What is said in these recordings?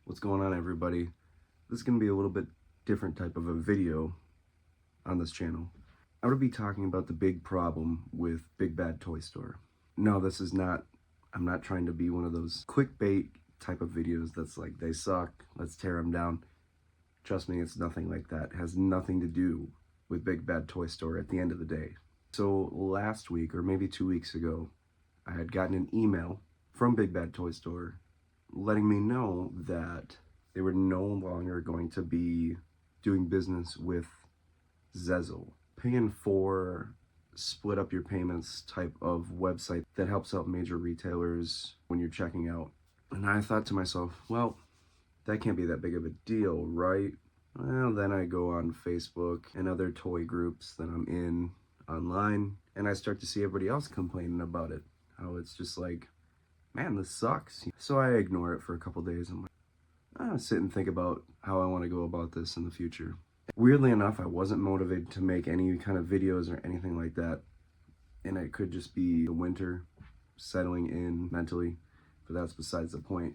What's going on, everybody? This is going to be a little bit different type of a video on this channel. I'm going to be talking about the big problem with Big Bad Toy Store. No, this is not, I'm not trying to be one of those clickbait type of videos that's like, they suck, let's tear them down. Trust me, it's nothing like that. It has nothing to do with Big Bad Toy Store at the end of the day. So last week, or maybe 2 weeks ago, I had gotten an email from Big Bad Toy Store letting me know that they were no longer going to be doing business with Zezzle. Paying for split up your payments type of website that helps out major retailers when you're checking out. And I thought to myself, well, that can't be that big of a deal, right? Well, then I go on Facebook and other toy groups that I'm in online, and I start to see everybody else complaining about it. How it's just like, man, this sucks. So I ignore it for a couple days. I'm like, I'll sit and think about how I want to go about this in the future. Weirdly enough, I wasn't motivated to make any kind of videos or anything like that. And it could just be the winter settling in mentally, but that's besides the point.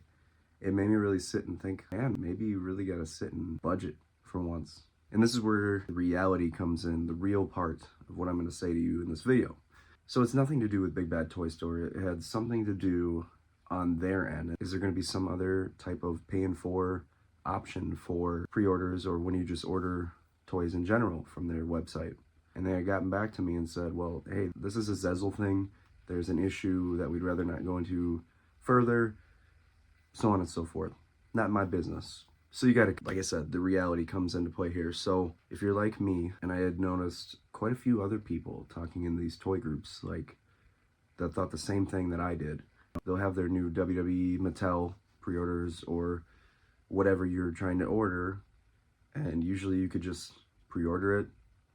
It made me really sit and think, man, maybe you really got to sit and budget for once. And this is where the reality comes in, the real part of what I'm going to say to you in this video. So it's nothing to do with Big Bad Toy Store. It had something to do on their end. Is there going to be some other type of paying for option for pre-orders or when you just order toys in general from their website? And they had gotten back to me and said, well, hey, this is a Zezzle thing. There's an issue that we'd rather not go into further, so on and so forth. Not my business. So you gotta, like I said, the reality comes into play here. So if you're like me, and I had noticed quite a few other people talking in these toy groups, like, that thought the same thing that I did. They'll have their new WWE Mattel pre-orders or whatever you're trying to order, and usually you could just pre-order it.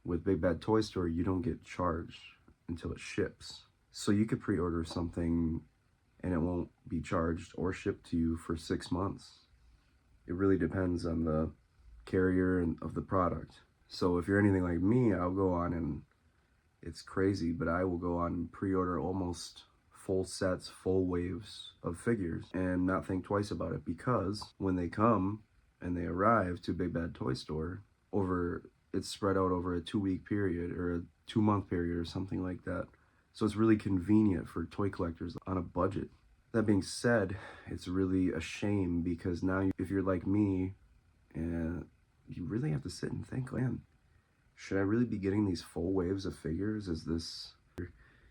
With Big Bad Toy Store, you don't get charged until it ships. So you could pre-order something and it won't be charged or shipped to you for 6 months. It really depends on the carrier and of the product. So if you're anything like me, I'll go on, and it's crazy, but I will go on and pre-order almost full sets, full waves of figures and not think twice about it, because when they come and they arrive to Big Bad Toy Store, it's spread out over a 2-week period or a 2-month period or something like that. So it's really convenient for toy collectors on a budget. That being said, it's really a shame, because now if you're like me, and you really have to sit and think, man, should I really be getting these full waves of figures? Is this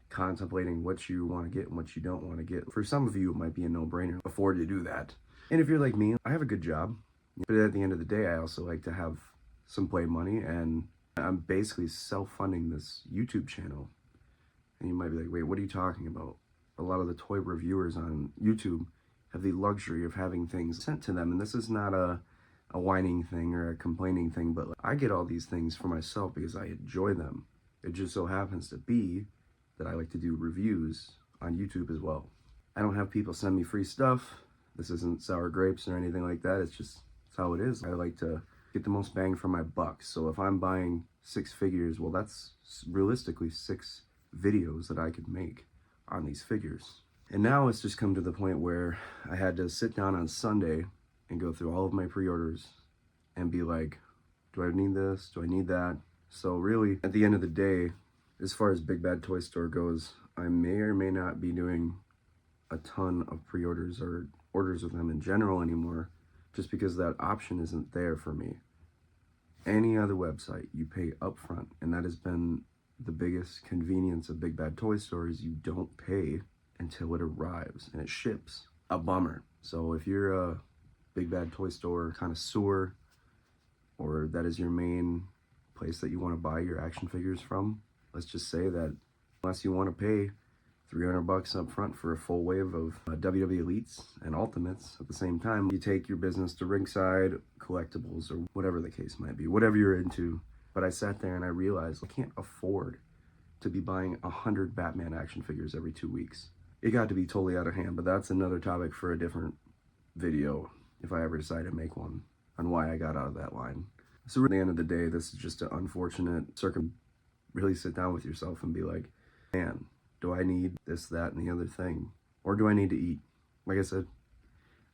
contemplating what you want to get and what you don't want to get? For some of you, it might be a no-brainer. Afford to do that. And if you're like me, I have a good job, but at the end of the day, I also like to have some play money, and I'm basically self-funding this YouTube channel. And you might be like, wait, what are you talking about? A lot of the toy reviewers on YouTube have the luxury of having things sent to them, and this is not a whining thing or a complaining thing, but I get all these things for myself because I enjoy them. It just so happens to be that I like to do reviews on YouTube as well. I don't have people send me free stuff. This isn't sour grapes or anything like that. It's how it is. I like to get the most bang for my buck. So if I'm buying 6 figures, well, that's realistically 6 videos that I could make on these figures. And now it's just come to the point where I had to sit down on Sunday and go through all of my pre-orders and be like, do I need this? Do I need that? So really, at the end of the day, as far as Big Bad Toy Store goes, I may or may not be doing a ton of pre-orders or orders with them in general anymore, just because that option isn't there for me. Any other website, you pay upfront, and that has been the biggest convenience of Big Bad Toy Store, is you don't pay until it arrives and it ships. A bummer. So if you're a Big Bad Toy Store connoisseur, or that is your main place that you want to buy your action figures from, let's just say that unless you want to pay $300 up front for a full wave of WWE Elites and Ultimates at the same time, you take your business to Ringside, Collectibles, or whatever the case might be, whatever you're into. But I sat there and I realized I can't afford to be buying 100 Batman action figures every 2 weeks. It got to be totally out of hand, but that's another topic for a different video if I ever decide to make one on why I got out of that line. So at the end of the day, this is just an unfortunate really sit down with yourself and be like, man, do I need this, that, and the other thing? Or do I need to eat? Like I said,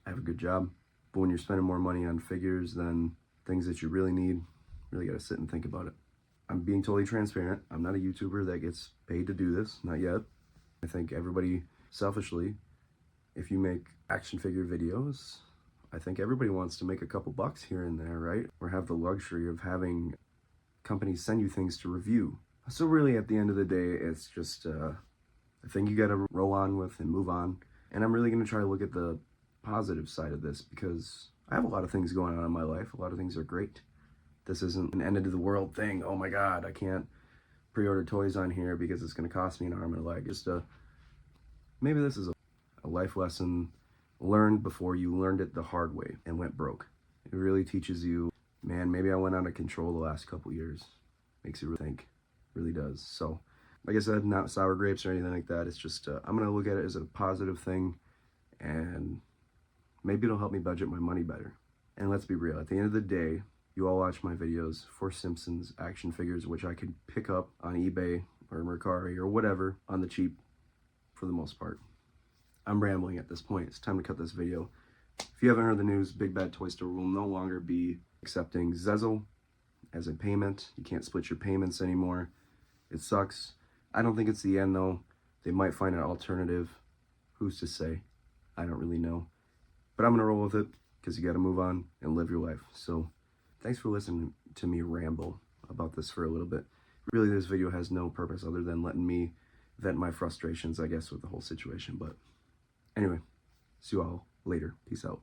I have a good job. But when you're spending more money on figures than things that you really need, really gotta sit and think about it. I'm being totally transparent. I'm not a YouTuber that gets paid to do this, not yet. I think everybody, selfishly, if you make action figure videos, I think everybody wants to make a couple bucks here and there, right? Or have the luxury of having companies send you things to review. So really, at the end of the day, it's just a thing you gotta roll on with and move on. And I'm really gonna try to look at the positive side of this, because I have a lot of things going on in my life. A lot of things are great. This isn't an end of the world thing. Oh my God, I can't pre-order toys on here because it's gonna cost me an arm and a leg. Just maybe this is a life lesson learned before you learned it the hard way and went broke. It really teaches you, man, maybe I went out of control the last couple years. Makes you really think, really does. So, like I said, not sour grapes or anything like that. It's just, I'm gonna look at it as a positive thing, and maybe it'll help me budget my money better. And let's be real, at the end of the day, you all watch my videos for Simpsons action figures, which I could pick up on eBay or Mercari or whatever on the cheap for the most part. I'm rambling at this point. It's time to cut this video. If you haven't heard the news, Big Bad Toy Store will no longer be accepting Zezel as a payment. You can't split your payments anymore. It sucks. I don't think it's the end though. They might find an alternative. Who's to say? I don't really know. But I'm gonna roll with it because you gotta move on and live your life. So thanks for listening to me ramble about this for a little bit. Really, this video has no purpose other than letting me vent my frustrations, I guess, with the whole situation. But anyway, see you all later. Peace out.